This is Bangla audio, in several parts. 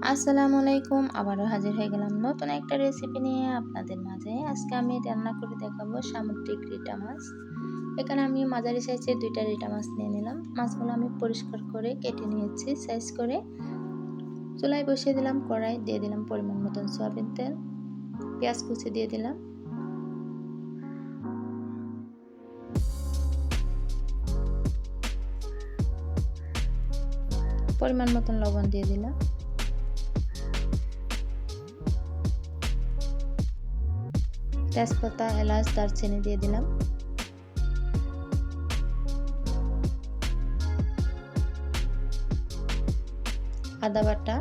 আসসালামু আলাইকুম। আবারও হাজির হয়ে গেলাম নতুন একটা রেসিপি নিয়ে আপনাদের মাঝে। আজকে আমি রান্না করে দেখাবো সামুদ্রিক রিটা মাছ। এখানে আমি মাঝারি সাইজের 2টা রিটা মাছ নিয়ে নিলাম। মাছগুলো আমি পরিষ্কার করে কেটে নিয়েছি সাইজ করে। চুলায় বসিয়ে দিলাম কড়াই, দিয়ে দিলাম পরিমাণ মতন সয়াবিন তেল, পেঁয়াজ কুচি দিয়ে দিলাম, পরিমাণ মতন লবণ দিয়ে দিলাম, তেজপাতা, এলাচ, দারচিনি দিয়ে দিলাম, আদা বাটা,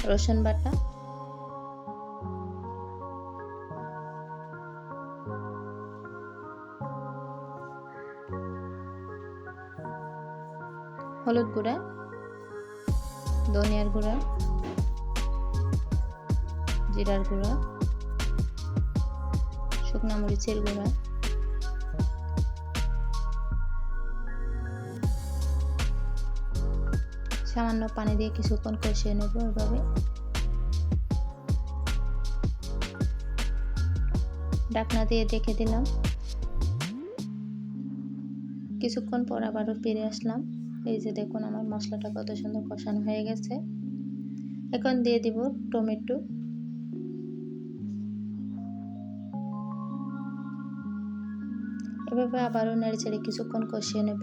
রসুন বাটা, হলুদ গুঁড়া, ধনিয়ার গুঁড়া, জিরার গুঁড়া, শুকনা মরিচের গুঁড়া, সামান্য পানি দিয়ে কিছুক্ষণ কষিয়ে নেব। এভাবে ঢাকনা দিয়ে ঢেকে দিলাম। কিছুক্ষণ পর আবারও ফিরে আসলাম। এই যে দেখুন আমার মশলাটা কত সুন্দর কষানো হয়ে গেছে। এখন দিয়ে দিব টমেটো, এভাবে আবারও নেড়েচেড়ে কিছুক্ষণ কষিয়ে নেব।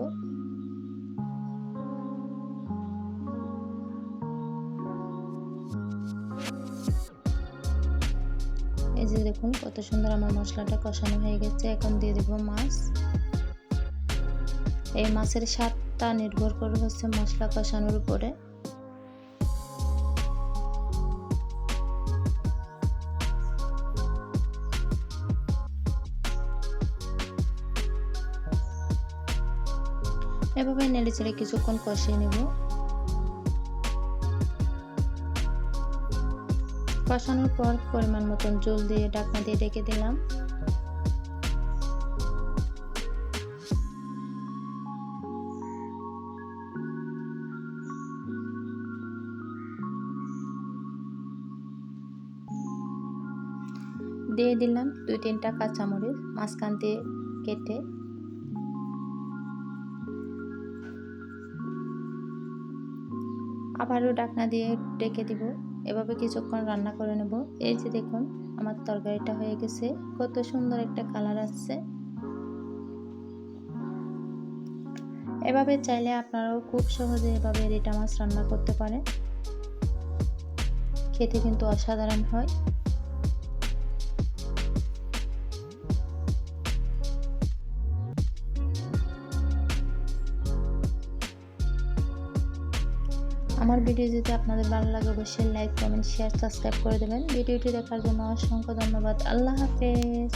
এই যে দেখুন কত সুন্দর আমার মশলাটা কষানো হয়ে গেছে। এখন দিয়ে দেব মাছ। এই মাছের স্বাদটা নির্ভর করে হচ্ছে মশলা কষানোর উপরে। এভাবে নেড়েচেড়ে কিছুক্ষণ কষিয়ে নেব। কষানোর পর পরিমাণ মতন জল দিয়ে ঢাকনা দিয়ে ঢেকে দিলাম। দিয়ে দিলাম 2-3টা কাঁচামরিচ মাঝখান দিয়ে কেটে। আবারও ঢাকনা দিয়ে ঢেকে দিব। এভাবে কিছুক্ষণ রান্না করে নেব। এই যে দেখুন আমার তরকারিটা হয়ে গেছে, কত সুন্দর একটা কালার আসছে। এভাবে চাইলে আপনারাও খুব সহজে এভাবে রিটা মাছ রান্না করতে পারেন। খেতে কিন্তু অসাধারণ হয়। আমার ভিডিও যদি আপনাদের ভালো লাগে অবশ্যই লাইক, কমেন্ট, শেয়ার, সাবস্ক্রাইব করে দেবেন। ভিডিওটি দেখার জন্য অসংখ্য ধন্যবাদ। আল্লাহ হাফেজ।